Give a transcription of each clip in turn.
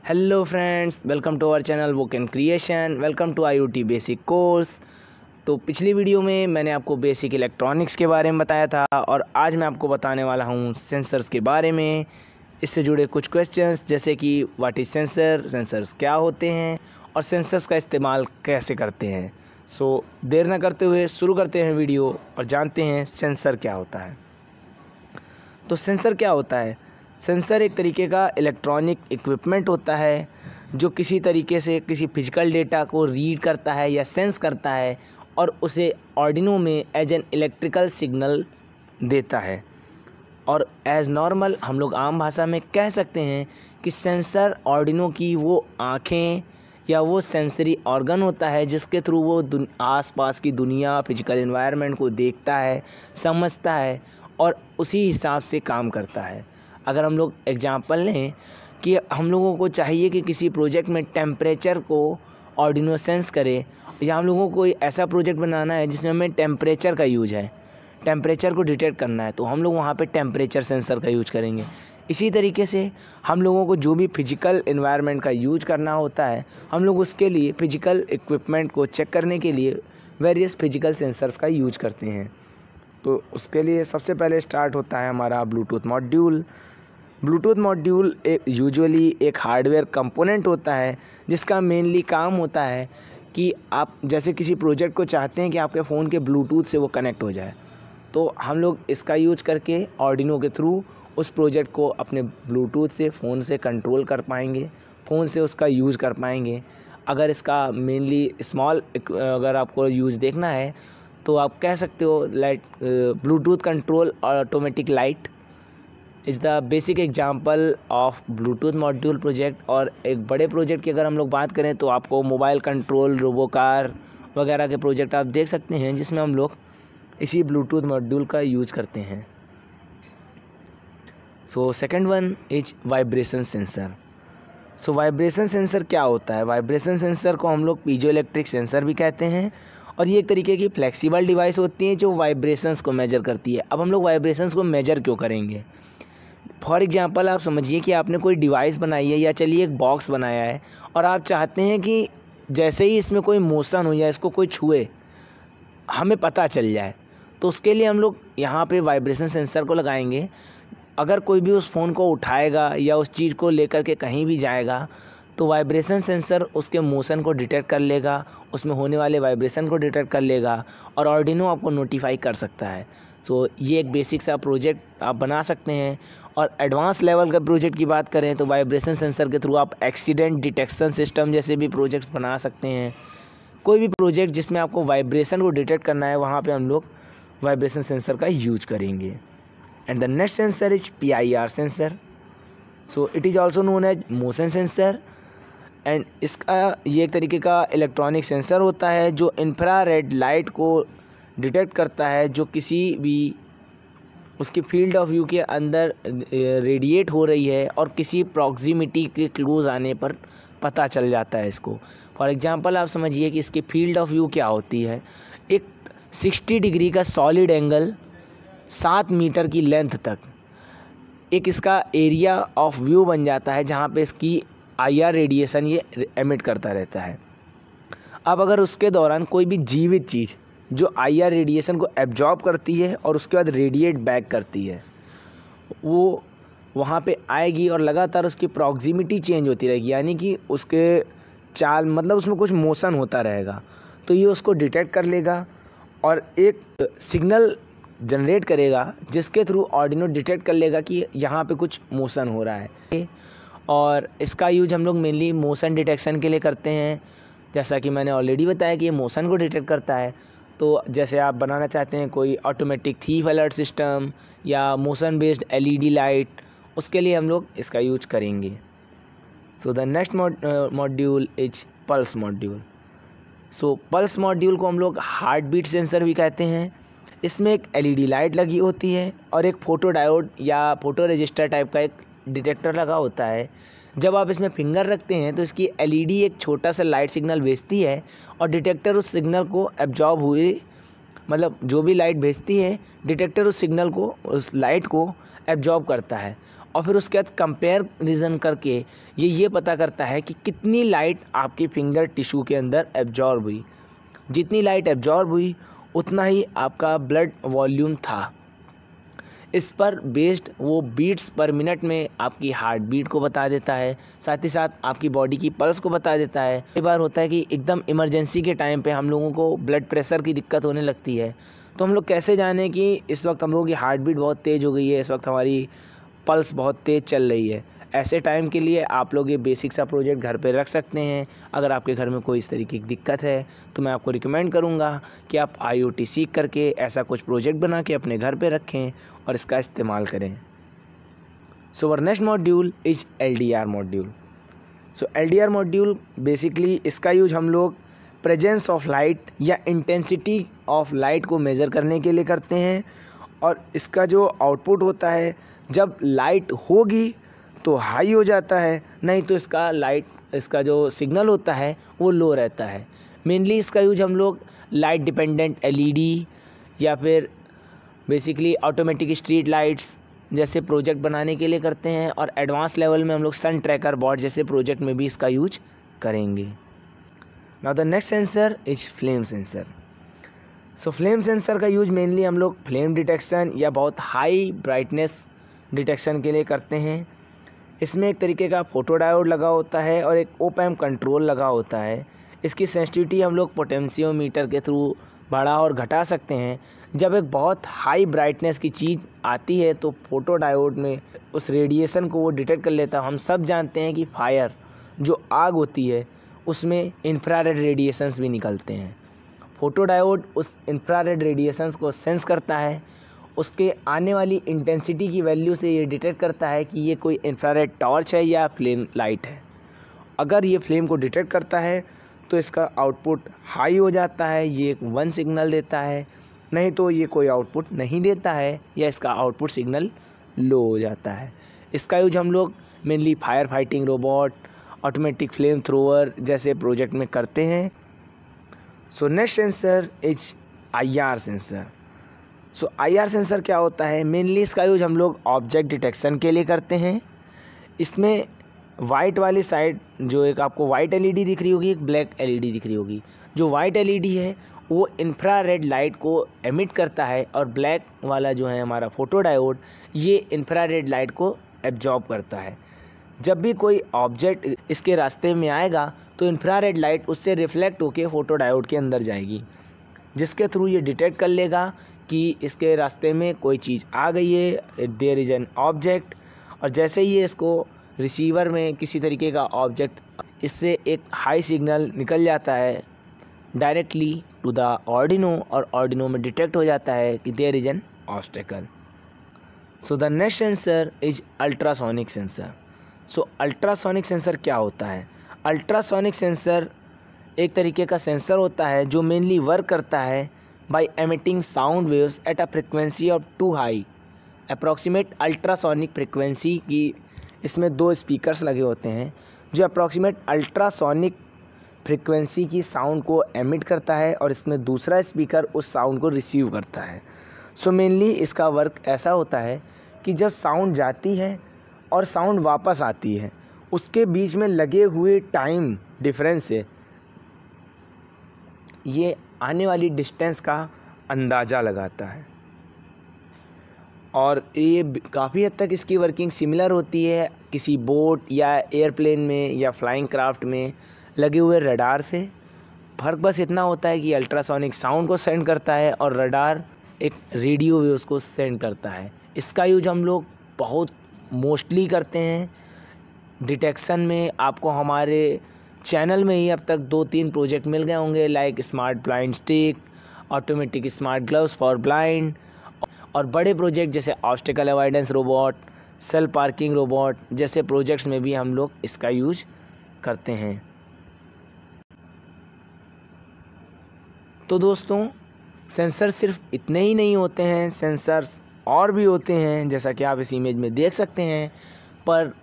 Hello friends, welcome to our channel Vook and creation. Welcome to IoT basic course. तो पिछली video में मैंने आपको बेसिक इलेक्ट्रॉनिक्स के बारे में बताया था और आज मैं आपको बताने वाला हूँ सेंसर्स के बारे में। इससे जुड़े कुछ क्वेश्चंस जैसे कि व्हाट इज़ सेंसर, सेंसर्स क्या होते हैं और सेंसर्स का इस्तेमाल कैसे करते हैं। सो देर न करते हुए शुरू करते हैं वीडियो और जानते हैं सेंसर क्या होता है। तो सेंसर क्या होता है? सेंसर एक तरीके का इलेक्ट्रॉनिक इक्विपमेंट होता है जो किसी तरीके से किसी फिजिकल डेटा को रीड करता है या सेंस करता है और उसे आर्डिनो में एज एन इलेक्ट्रिकल सिग्नल देता है। और एज नॉर्मल हम लोग आम भाषा में कह सकते हैं कि सेंसर आर्डिनो की वो आँखें या वो सेंसरी ऑर्गन होता है जिसके थ्रू वो आसपास की दुनिया, फिजिकल एनवायरनमेंट को देखता है, समझता है और उसी हिसाब से काम करता है। अगर हम लोग एग्जांपल लें कि हम लोगों को चाहिए कि किसी प्रोजेक्ट में टेम्परेचर को आर्डिनो सेंस करे, या हम लोगों को ऐसा प्रोजेक्ट बनाना है जिसमें हमें टेम्परेचर का यूज है, टेम्परेचर को डिटेक्ट करना है, तो हम लोग वहाँ पे टेम्परेचर सेंसर का यूज करेंगे। इसी तरीके से हम लोगों को जो भी फिजिकल एनवायरनमेंट का यूज करना होता है, हम लोग उसके लिए फिजिकल इक्विपमेंट को चेक करने के लिए वेरियस फिजिकल सेंसर्स का यूज करते हैं। तो उसके लिए सबसे पहले स्टार्ट होता है हमारा Bluetooth module. Bluetooth module usually एक हार्डवेयर कंपोनेंट होता है जिसका मेनली काम होता है कि आप जैसे किसी प्रोजेक्ट को चाहते हैं कि आपके फ़ोन के ब्लूटूथ से वो कनेक्ट हो जाए, तो हम लोग इसका यूज करके आर्डिनो के थ्रू उस प्रोजेक्ट को अपने ब्लूटूथ से फ़ोन से कंट्रोल कर पाएंगे, फ़ोन से उसका यूज़ कर पाएंगे। अगर इसका मेनली स्मॉल अगर आपको यूज़ देखना है तो आप कह सकते हो light Bluetooth control automatic light is the basic example of Bluetooth module project. और एक बड़े प्रोजेक्ट की अगर हम लोग बात करें तो आपको मोबाइल कंट्रोल, रोबोकार वगैरह के प्रोजेक्ट आप देख सकते हैं जिसमें हम लोग इसी ब्लूटूथ मॉड्यूल का यूज करते हैं। So second one is vibration sensor. So vibration sensor क्या होता है? वाइब्रेशन सेंसर को हम लोग पीजो इलेक्ट्रिक सेंसर भी कहते हैं और ये एक तरीके की फ्लेक्सिबल डिवाइस होती है जो वाइब्रेशंस को मेजर करती है। अब हम लोग वाइब्रेशंस को मेजर क्यों करेंगे? फॉर एग्जांपल आप समझिए कि आपने कोई डिवाइस बनाई है या चलिए एक बॉक्स बनाया है और आप चाहते हैं कि जैसे ही इसमें कोई मोशन हो या इसको कोई छुए हमें पता चल जाए, तो उसके लिए हम लोग यहाँ पे वाइब्रेशन सेंसर को लगाएंगे। अगर कोई भी उस फ़ोन को उठाएगा या उस चीज़ को लेकर के कहीं भी जाएगा तो वाइब्रेशन सेंसर उसके मोशन को डिटेक्ट कर लेगा, उसमें होने वाले वाइब्रेशन को डिटेक्ट कर लेगा और आर्डिनो आपको नोटिफाई कर सकता है। सो ये एक बेसिक सा प्रोजेक्ट आप बना सकते हैं। और एडवांस लेवल का प्रोजेक्ट की बात करें तो वाइब्रेशन सेंसर के थ्रू आप एक्सीडेंट डिटेक्शन सिस्टम जैसे भी प्रोजेक्ट्स बना सकते हैं। कोई भी प्रोजेक्ट जिसमें आपको वाइब्रेशन को डिटेक्ट करना है वहाँ पे हम लोग वाइब्रेशन सेंसर का यूज करेंगे। And the next sensor is PIR sensor. So it is also known as motion sensor and इसका ये एक तरीके का इलेक्ट्रॉनिक सेंसर होता है जो इंफ्रारेड लाइट को डिटेक्ट करता है जो किसी भी उसकी फील्ड ऑफ व्यू के अंदर रेडिएट हो रही है और किसी प्रॉक्सिमिटी के क्लोज आने पर पता चल जाता है इसको। फॉर एग्जांपल आप समझिए कि इसकी फील्ड ऑफ व्यू क्या होती है। एक 60 डिग्री का सॉलिड एंगल 7 मीटर की लेंथ तक एक इसका एरिया ऑफ व्यू बन जाता है जहाँ पे इसकी IR रेडिएशन ये एमिट करता रहता है। अब अगर उसके दौरान कोई भी जीवित चीज़ जो IR रेडिएशन को एब्जॉर्ब करती है और उसके बाद रेडिएट बैक करती है, वो वहाँ पे आएगी और लगातार उसकी प्रॉक्सिमिटी चेंज होती रहेगी, यानी कि उसके चाल मतलब उसमें कुछ मोशन होता रहेगा, तो ये उसको डिटेक्ट कर लेगा और एक सिग्नल जनरेट करेगा जिसके थ्रू आर्डिनो डिटेक्ट कर लेगा कि यहाँ पे कुछ मोशन हो रहा है। और इसका यूज हम लोग मेनली मोशन डिटेक्शन के लिए करते हैं। जैसा कि मैंने ऑलरेडी बताया कि ये मोशन को डिटेक्ट करता है। तो जैसे आप बनाना चाहते हैं कोई ऑटोमेटिक थीफ अलर्ट सिस्टम या मोशन बेस्ड LED लाइट, उसके लिए हम लोग इसका यूज करेंगे। सो the next module is pulse module. So pulse module को हम लोग हार्ट बीट सेंसर भी कहते हैं। इसमें एक LED लाइट लगी होती है और एक फ़ोटो डायोड या फ़ोटो रजिस्टर टाइप का एक डिटेक्टर लगा होता है। जब आप इसमें फिंगर रखते हैं तो इसकी LED एक छोटा सा लाइट सिग्नल भेजती है और डिटेक्टर उस सिग्नल को एब्जॉर्ब हुए, मतलब जो भी लाइट भेजती है डिटेक्टर उस सिग्नल को, उस लाइट को एब्जॉर्ब करता है और फिर उसके बाद कंपेरिजन करके ये पता करता है कि कितनी लाइट आपकी फिंगर टिश्यू के अंदर एब्जॉर्ब हुई। जितनी लाइट एब्जॉर्ब हुई उतना ही आपका ब्लड वॉल्यूम था। इस पर बेस्ड वो बीट्स पर मिनट में आपकी हार्ट बीट को बता देता है, साथ ही साथ आपकी बॉडी की पल्स को बता देता है। कई बार होता है कि एकदम इमरजेंसी के टाइम पे हम लोगों को ब्लड प्रेशर की दिक्कत होने लगती है, तो हम लोग कैसे जानें कि इस वक्त हम लोगों की हार्ट बीट बहुत तेज़ हो गई है, इस वक्त हमारी पल्स बहुत तेज़ चल रही है। ऐसे टाइम के लिए आप लोग ये बेसिक सा प्रोजेक्ट घर पे रख सकते हैं। अगर आपके घर में कोई इस तरीके की दिक्कत है तो मैं आपको रिकमेंड करूँगा कि आप IoT सीख करके ऐसा कुछ प्रोजेक्ट बना के अपने घर पे रखें और इसका इस्तेमाल करें। So our next module is LDR module. So LDR module basically इसका यूज हम लोग प्रेजेंस ऑफ लाइट या इंटेंसिटी ऑफ लाइट को मेज़र करने के लिए करते हैं। और इसका जो आउटपुट होता है, जब लाइट होगी तो हाई हो जाता है, नहीं तो इसका जो सिग्नल होता है वो लो रहता है। मेनली इसका यूज हम लोग लाइट डिपेंडेंट LED या फिर बेसिकली ऑटोमेटिक स्ट्रीट लाइट्स जैसे प्रोजेक्ट बनाने के लिए करते हैं, और एडवांस लेवल में हम लोग सन ट्रैकर बोर्ड जैसे प्रोजेक्ट में भी इसका यूज करेंगे। Now the next sensor is flame sensor. So flame sensor का यूज मेनली हम लोग फ्लेम डिटेक्शन या बहुत हाई ब्राइटनेस डिटेक्शन के लिए करते हैं। इसमें एक तरीके का फोटो डायोड लगा होता है और एक ओप एम्प कंट्रोल लगा होता है। इसकी सेंसिटिविटी हम लोग पोटेंशियोमीटर के थ्रू बढ़ा और घटा सकते हैं। जब एक बहुत हाई ब्राइटनेस की चीज़ आती है तो फोटो डायोड में उस रेडिएशन को वो डिटेक्ट कर लेता है। हम सब जानते हैं कि फायर जो आग होती है उसमें इंफ्रारेड रेडिएशंस भी निकलते हैं। फोटो डायोड उस इंफ्रारेड रेडिएशंस को सेंस करता है, उसके आने वाली इंटेंसिटी की वैल्यू से ये डिटेक्ट करता है कि ये कोई इंफ्रारेड टॉर्च है या फ्लेम लाइट है। अगर ये फ्लेम को डिटेक्ट करता है तो इसका आउटपुट हाई हो जाता है, ये एक 1 सिग्नल देता है, नहीं तो ये कोई आउटपुट नहीं देता है या इसका आउटपुट सिग्नल लो हो जाता है। इसका यूज हम लोग mainly fire fighting robot, automatic flame thrower जैसे प्रोजेक्ट में करते हैं। So next sensor is IR sensor. So IR sensor क्या होता है? मेनली इसका यूज हम लोग ऑब्जेक्ट डिटेक्शन के लिए करते हैं। इसमें वाइट वाली साइड जो एक आपको वाइट LED दिख रही होगी, एक ब्लैक LED दिख रही होगी। जो वाइट LED है वो इंफ्रारेड लाइट को एमिट करता है और ब्लैक वाला जो है हमारा फोटो डायोड ये इंफ्रारेड लाइट को एब्जॉर्ब करता है। जब भी कोई ऑब्जेक्ट इसके रास्ते में आएगा तो इंफ्रारेड लाइट उससे रिफ्लेक्ट होकर फोटो डायोड के अंदर जाएगी, जिसके थ्रू ये डिटेक्ट कर लेगा कि इसके रास्ते में कोई चीज़ आ गई है, देयर इज़ एन ऑब्जेक्ट। और जैसे ही ये इसको रिसीवर में किसी तरीके का ऑब्जेक्ट, इससे एक हाई सिग्नल निकल जाता है डायरेक्टली टू द ऑर्डिनो और ऑर्डिनो में डिटेक्ट हो जाता है कि there is an obstacle. So the next sensor is ultrasonic sensor. So ultrasonic sensor क्या होता है? अल्ट्रासोनिक सेंसर एक तरीके का सेंसर होता है जो मेनली वर्क करता है by emitting sound waves at a frequency of to high approximate ultrasonic frequency की। इसमें 2 स्पीकर्स लगे होते हैं जो अप्रॉक्सीमेट अल्ट्रासोनिक फ्रिक्वेंसी की साउंड को एमिट करता है और इसमें दूसरा स्पीकर उस साउंड को रिसीव करता है। सो मेनली इसका वर्क ऐसा होता है कि जब साउंड जाती है और साउंड वापस आती है उसके बीच में लगे हुए टाइम डिफरेंस से ये आने वाली डिस्टेंस का अंदाज़ा लगाता है। और ये काफ़ी हद तक इसकी वर्किंग सिमिलर होती है किसी बोट या एयरप्लेन में या फ्लाइंग क्राफ्ट में लगे हुए रडार से। फ़र्क बस इतना होता है कि अल्ट्रासोनिक साउंड को सेंड करता है और रडार एक रेडियो वेव्स को सेंड करता है। इसका यूज हम लोग बहुत मोस्टली करते हैं डिटेक्शन में। आपको हमारे चैनल में ही अब तक 2-3 प्रोजेक्ट मिल गए होंगे, like smart blind stick, automatic smart gloves for blind, और बड़े प्रोजेक्ट जैसे obstacle avoidance robot, self parking robot जैसे प्रोजेक्ट्स में भी हम लोग इसका यूज करते हैं। तो दोस्तों, सेंसर सिर्फ इतने ही नहीं होते हैं, सेंसर्स और भी होते हैं जैसा कि आप इस इमेज में देख सकते हैं। पर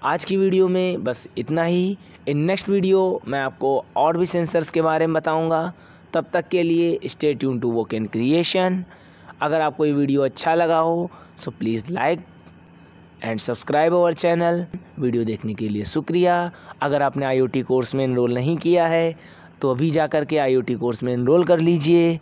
आज की वीडियो में बस इतना ही। इन नेक्स्ट वीडियो मैं आपको और भी सेंसर्स के बारे में बताऊंगा। तब तक के लिए स्टे ट्यून टू वोकेन क्रिएशन। अगर आपको ये वीडियो अच्छा लगा हो so please like and subscribe our channel. Video देखने के लिए शुक्रिया। अगर आपने IoT कोर्स में एनरोल नहीं किया है तो अभी जा कर के IoT कोर्स में एनरोल कर लीजिए।